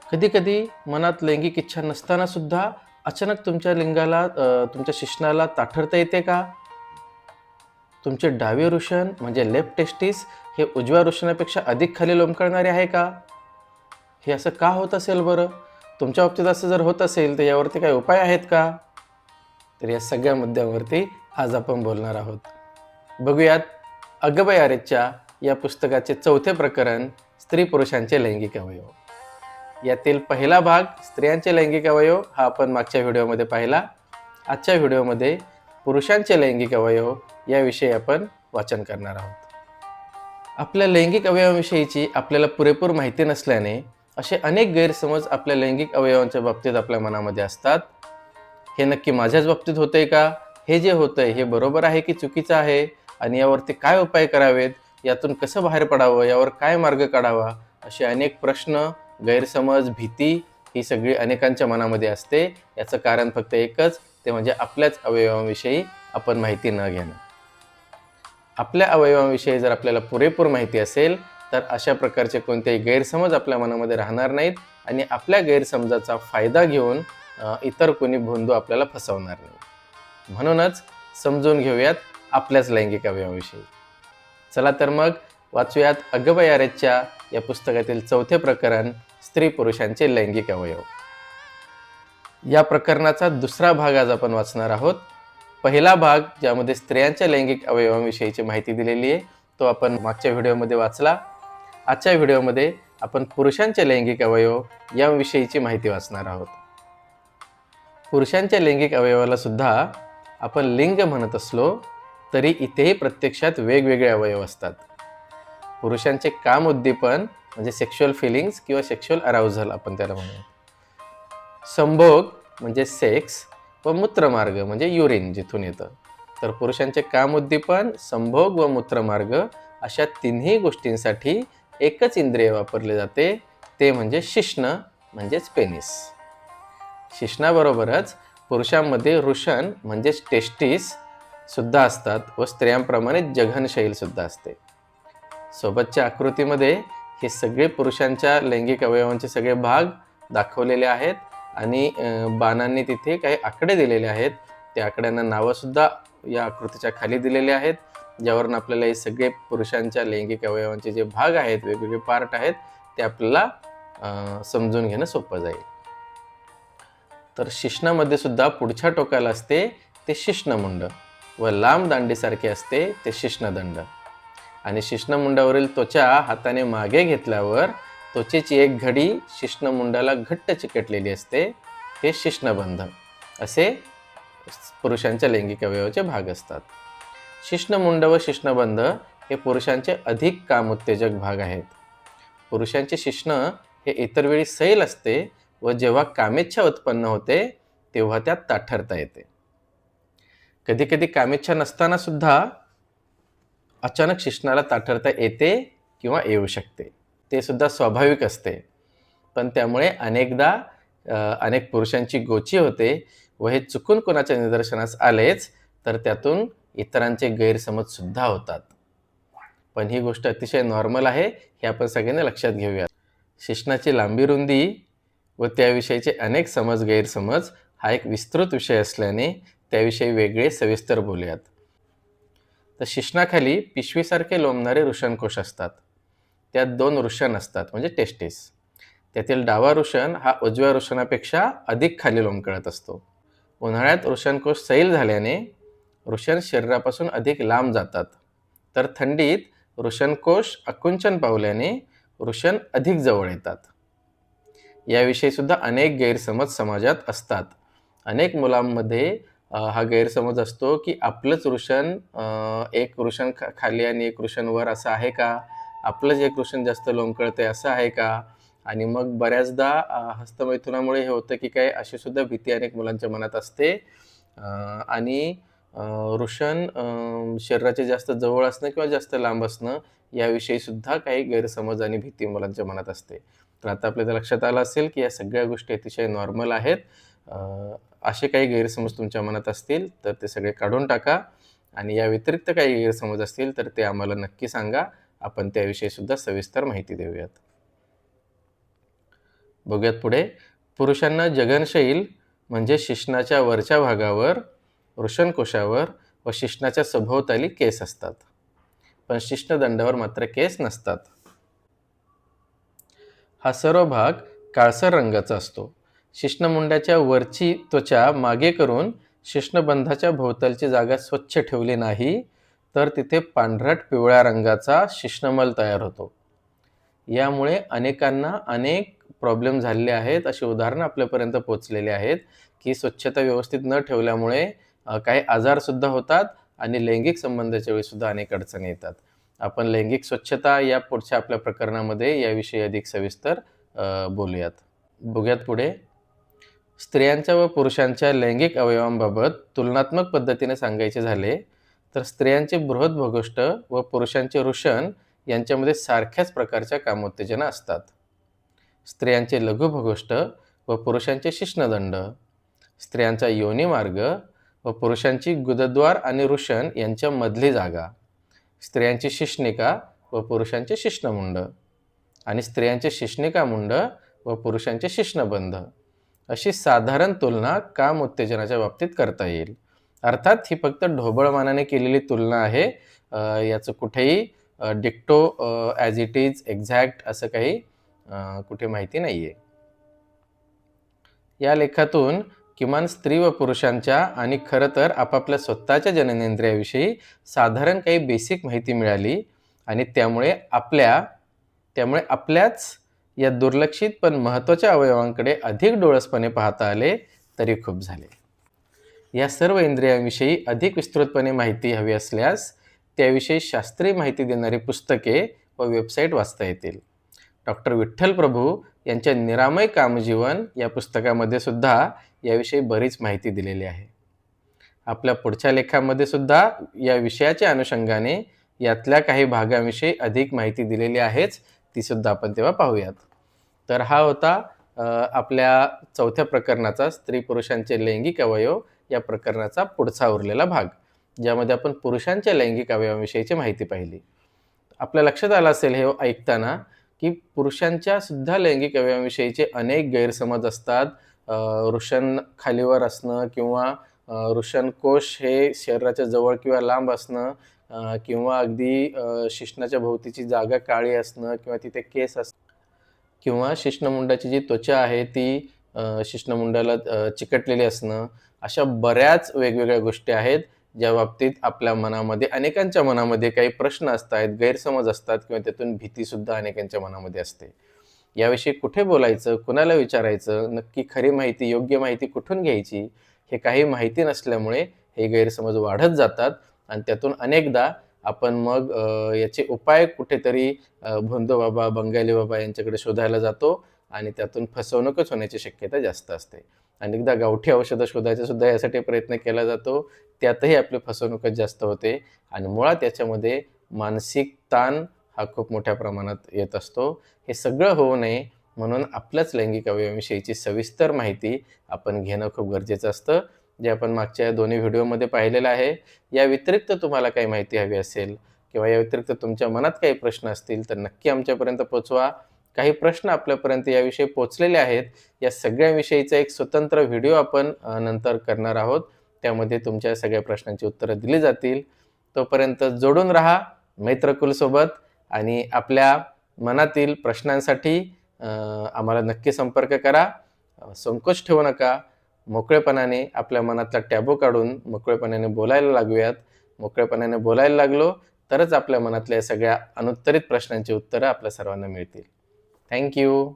कधी कधी मनात लैंगिक इच्छा नसताना सुद्धा अचानक तुमच्या लिंगाला तुमच्या शिश्नाला ताठरता येते का? तुमचे डावे वृषण म्हणजे लेफ्ट टेस्टिस हे उजव्या वृषणापेक्षा अधिक खाली लोंबकळणारे आहे का? हे असं का होत असेल बरं? तुमच्या बाबतीत असं जर होत असेल तर यावरती काही उपाय आहेत का? तर या सगळ्या मुद्द्यांवरती आज आपण बोलणार आहोत. बघूयात अगबय आरेच्या या पुस्तकाचे 4थे प्रकरण, स्त्री पुरुषांचे लैंगिक अवयव. यातील पहिला भाग स्त्रियांचे लैंगिक अवयव हा आपण मागच्या व्हिडिओमध्ये पाहिला. आजच्या व्हिडिओमध्ये पुरुषांचे लैंगिक अवयव याविषयी आपण वाचन करणार आहोत. आपल्या लैंगिक अवयवांविषयीची आपल्याला पुरेपूर माहिती नसल्याने असे अनेक गैरसमज आपल्या लैंगिक अवयवांच्या बाबतीत आपल्या मनामध्ये असतात. हे नक्की माझ्याच बाबतीत होतंय का? हे जे होतंय हे बरोबर आहे की चुकीचं आहे? आणि यावरती काय उपाय करावेत? यातून कसं बाहेर पडावं? यावर काय मार्ग काढावा? असे अनेक प्रश्न, गैरसमज, भीती ही सगळी अनेकांच्या मनामध्ये असते. याचं कारण फक्त एकच, ते म्हणजे आपल्याच अवयवांविषयी आपण माहिती न घेणं. आपल्या अवयवांविषयी जर आपल्याला पुरेपूर माहिती असेल तर अशा प्रकारचे कोणतेही गैरसमज आपल्या मनामध्ये राहणार नाहीत आणि आपल्या गैरसमजाचा फायदा घेऊन इतर कोणी भोंदू आपल्याला फसवणार नाही. म्हणूनच समजून घेऊयात आपल्याच लैंगिक अवयवांविषयी. चला तर मग वाचूयात अगबय आरेच्या या पुस्तकातील 4थे प्रकरण, स्त्री पुरुषांचे लैंगिक अवयव. या प्रकरणाचा दुसरा भाग आज आपण वाचणार आहोत. पहिला भाग ज्यामध्ये स्त्रियांच्या लैंगिक अवयवांविषयीची माहिती दिलेली आहे तो आपण मागच्या व्हिडिओमध्ये वाचला. आजच्या व्हिडिओमध्ये आपण पुरुषांचे लैंगिक अवयव याविषयीची माहिती वाचणार आहोत. पुरुषांच्या लैंगिक अवयवाला सुद्धा आपण लिंग म्हणत असलो तरी इथेही प्रत्यक्षात वेगवेगळे अवयव असतात. पुरुषांचे काम उद्दीपन म्हणजे सेक्शुअल फिलिंग्स किंवा सेक्शुअल अराउझल आपण त्याला म्हणूया. संभोग म्हणजे सेक्स व मूत्रमार्ग म्हणजे युरिन जिथून येतं. तर पुरुषांचे काम उद्दीपन, संभोग व मूत्रमार्ग अशा तिन्ही गोष्टींसाठी एकच इंद्रिय वापरले जाते, ते म्हणजे शिश्न म्हणजेच पेनिस. शिश्नाबरोबरच पुरुषांमध्ये वृषण म्हणजेच टेस्टिस सुद्धा असतात व स्त्रियांप्रमाणे जघनशैल सुद्धा असते. सोबतच्या आकृतीमध्ये हे सगळे पुरुषांच्या लैंगिक अवयवांचे सगळे भाग दाखवलेले आहेत आणि बाणांनी तिथे काही आकडे दिलेले आहेत. त्या आकड्यांना नावंसुद्धा या आकृतीच्या खाली दिलेले आहेत, ज्यावरून आपल्याला हे सगळे पुरुषांच्या लैंगिक अवयवांचे जे भाग आहेत, वेगवेगळे पार्ट आहेत, ते आपल्याला समजून घेणं सोपं जाईल. तर शिश्नामध्ये सुद्धा पुढच्या टोकाला असते ते शिश्नमुंड व लांब दांडीसारखे असते ते शिश्नदंड. आणि शिश्नमुंडावरील त्वचा हाताने मागे घेतल्यावर त्वचेची एक घडी शिश्नमुंडाला घट्ट चिकटलेली असते, ते शिश्नबंध. असे पुरुषांच्या लैंगिक अवयवाचे भाग असतात. शिश्नमुंड व शिश्नबंध हे पुरुषांचे अधिक कामोत्तेजक भाग आहेत. पुरुषांचे शिश्न हे इतर वेळी सैल असते व जेव्हा कामेच्छा उत्पन्न होते तेव्हा त्यात ताठरता येते. कधी कधी कामेच्छा नसताना सुद्धा अचानक शिश्नाला ताठरता येते किंवा येऊ शकते, ते सुद्धा स्वाभाविक असते. पण त्यामुळे अनेकदा अनेक पुरुषांची गोची होते व हे चुकून कोणाच्या निदर्शनास आलेच तर त्यातून इतरांचे गैरसमज सुद्धा होतात. पण ही गोष्ट अतिशय नॉर्मल आहे, हे आपण सगळ्यांनी लक्षात घेऊया. शिश्नाची लांबी रुंदी व त्याविषयीचे अनेक समज गैरसमज हा एक विस्तृत विषय असल्याने त्याविषयी वेगळे सविस्तर बोलूयात. तर शिश्नाखाली पिशवीसारखे लोंबणारे वृषणकोश असतात. त्यात 2 वृषण असतात म्हणजे टेस्टिस. त्यातील डावा वृषण हा उजव्या वृषणापेक्षा अधिक खाली लोंबकळत असतो. उन्हाळ्यात वृषणकोश सैल झाल्याने वृषण शरीरापासून अधिक लांब जातात, तर थंडीत वृषणकोश आकुंचन पावल्याने वृषण अधिक जवळ येतात. याविषयी सुद्धा अनेक गैरसमज समाजात असतात. अनेक मुलांमध्ये हा गैरसमज असतो की आपलंच वृषण एक वृषण खाली आणि एक वृषण वर असं आहे का? आपलंच एक वृषण जास्त लोंबकळतंय असं आहे का? आणि मग बऱ्याचदा हस्तमैथुनामुळे हे होतं की काय, अशी सुद्धा भीती अनेक मुलांच्या मनात असते. आणि वृषण शरीराचे जास्त जवळ असणं किंवा जास्त लांब असणं याविषयी सुद्धा काही गैरसमज आणि भीती मुलांच्या मनात असते. तर आता आपल्याला लक्षात आलं असेल की या सगळ्या गोष्टी अतिशय नॉर्मल आहेत. असे काही गैरसमज तुमच्या मनात असतील तर ते सगळे काढून टाका आणि या व्यतिरिक्त काही गैरसमज असतील तर ते आम्हाला नक्की सांगा. आपण त्याविषयी सुद्धा सविस्तर माहिती देऊयात. बघूयात पुढे. पुरुषांना जघनशैल म्हणजे शिश्नाच्या वरच्या भागावर, वृषणकोशावर व शिश्नाच्या सभोवताली केस असतात, पण शिश्नदंडावर मात्र केस नसतात. हा सर्व भाग काळसर रंगाचा असतो. शिश्नमुंडाच्या वरची त्वचा मागे करून शिश्नबंधाच्या भोवतालची जागा स्वच्छ ठेवली नाही तर तिथे पांढरट पिवळ्या रंगाचा शिश्नमल तयार होतो. यामुळे अनेकांना अनेक प्रॉब्लेम झालेले आहेत. अशी उदाहरणं आपल्यापर्यंत पोहोचलेली आहेत की स्वच्छता व्यवस्थित न ठेवल्यामुळे काही आजारसुद्धा होतात आणि लैंगिक संबंधाच्या वेळीसुद्धा अनेक अडचणी येतात. आपण लैंगिक स्वच्छता या पुढच्या आपल्या प्रकरणामध्ये याविषयी अधिक सविस्तर बोलूयात. बघूयात पुढे. स्त्रियांच्या व पुरुषांच्या लैंगिक अवयवांबाबत तुलनात्मक पद्धतीने सांगायचे झाले तर स्त्रियांचे बृहद्भगोष्ठ व पुरुषांचे वृषण यांच्यामध्ये सारख्याच प्रकारच्या कामोत्तेजना असतात. स्त्रियांचे लघुभगोष्ठ व पुरुषांचे शिश्नदंड, स्त्रियांचा योनिमार्ग व पुरुषांची गुदद्वार आणि वृषण यांच्या मधली जागा, स्त्रियांची शिश्निका व पुरुषांचे शिश्नमुंड आणि स्त्रियांचे शिश्निकामुंड व पुरुषांचे शिश्नबंध अशी साधारण तुलना काम उत्तेजनाच्या बाबतीत करता येईल. अर्थात ही फक्त ढोबळमानाने केलेली तुलना आहे. याचं कुठेही डिक्टो ॲज इट इज एक्झॅक्ट असं काही कुठे माहिती नाही आहे. या लेखातून किमान स्त्री व पुरुषांच्या आणि खरं तर आपापल्या स्वतःच्या जननेंद्रियाविषयी साधारण काही बेसिक माहिती मिळाली आणि त्यामुळे आपल्याच या दुर्लक्षित पण महत्त्वाच्या अवयवांकडे अधिक डोळसपणे पाहता आले तरी खूप झाले. या सर्व इंद्रियांविषयी अधिक विस्तृतपणे माहिती हवी असल्यास त्याविषयी शास्त्रीय माहिती देणारी पुस्तके व वेबसाईट वाचता येतील. डॉक्टर विठ्ठल प्रभू यांच्या निरामय कामजीवन या पुस्तकामध्ये सुद्धा याविषयी बरीच माहिती दिलेली आहे. आपल्या पुढच्या लेखामध्ये सुद्धा या विषयाच्या अनुषंगाने यातल्या काही भागांविषयी अधिक माहिती दिलेली आहेच, ती सुद्धा आपण तेव्हा पाहूयात. तर हा होता आपल्या चौथ्या प्रकरणाचा स्त्री पुरुषांचे लैंगिक अवयव या प्रकरणाचा पुढचा उरलेला भाग, ज्यामध्ये आपण पुरुषांच्या लैंगिक अवयवाविषयीची माहिती पाहिली. आपल्या लक्षात आलं असेल हे ऐकताना की पुरुषांच्या सुद्धा लैंगिक अवयवाविषयीचे अनेक गैरसमज असतात. वृषण खालीवर असणं किंवा वृषणकोश हे शरीराच्या जवळ किंवा लांब असणं किंवा अगदी शिश्नाच्या भोवतीची जागा काळी असणं किंवा तिथे केस असणं किंवा शिश्नमुंडाची जी त्वचा आहे ती शिश्नमुंडाला चिकटलेली असणं, अशा बऱ्याच वेगवेगळ्या गोष्टी आहेत ज्या बाबतीत आपल्या मनामध्ये अनेकांच्या मनामध्ये काही प्रश्न असतात, गैरसमज असतात किंवा त्यातून भीतीसुद्धा अनेकांच्या मनामध्ये असते. याविषयी कुठे बोलायचं, कुणाला विचारायचं, नक्की खरी माहिती योग्य माहिती कुठून घ्यायची हे काही माहिती नसल्यामुळे हे गैरसमज वाढत जातात आणि त्यातून अनेकदा आपण मग याचे उपाय कुठेतरी भोंदू बाबा, बंगाली बाबा यांच्याकडे शोधायला जातो आणि त्यातून फसवणूकच होण्याची शक्यता जास्त असते. अनेकदा गावठी औषधं शोधायचा सुद्धा यासाठी प्रयत्न केला जातो, त्यातही आपली फसवणूकच जास्त होते आणि मुळात याच्यामध्ये मानसिक ताण हा खूप मोठ्या प्रमाणात येत असतो. हे सगळं होऊ नये म्हणून आपल्याच लैंगिक अवयवाविषयीची सविस्तर माहिती आपण घेणं खूप गरजेचं असतं, जे आपण मागच्या दोन्ही व्हिडिओमध्ये पाहिलेलं आहे. या व्यतिरिक्त तुम्हाला काही माहिती हवी असेल किंवा या व्यतिरिक्त तुमच्या मनात काही प्रश्न असतील तर नक्की आमच्यापर्यंत पोचवा. काही प्रश्न आपल्यापर्यंत याविषयी पोचलेले आहेत. या सगळ्यांविषयीचा एक स्वतंत्र व्हिडिओ आपण नंतर करणार आहोत. त्यामध्ये तुमच्या सगळ्या प्रश्नांची उत्तरं दिली जातील. तोपर्यंत जोडून राहा मैत्रकुलसोबत आणि आपल्या मनातील प्रश्नांसाठी आम्हाला नक्की संपर्क करा. संकोच ठेवू नका. मोकळेपणाने आपल्या मनातला टॅबू काढून मोकळेपणाने बोलायला लागूयात. मोकळेपणाने बोलायला लागलो तरच आपल्या मनातल्या सगळ्या अनुत्तरित प्रश्नांची उत्तरं आपल्या सर्वांना मिळतील. थँक्यू.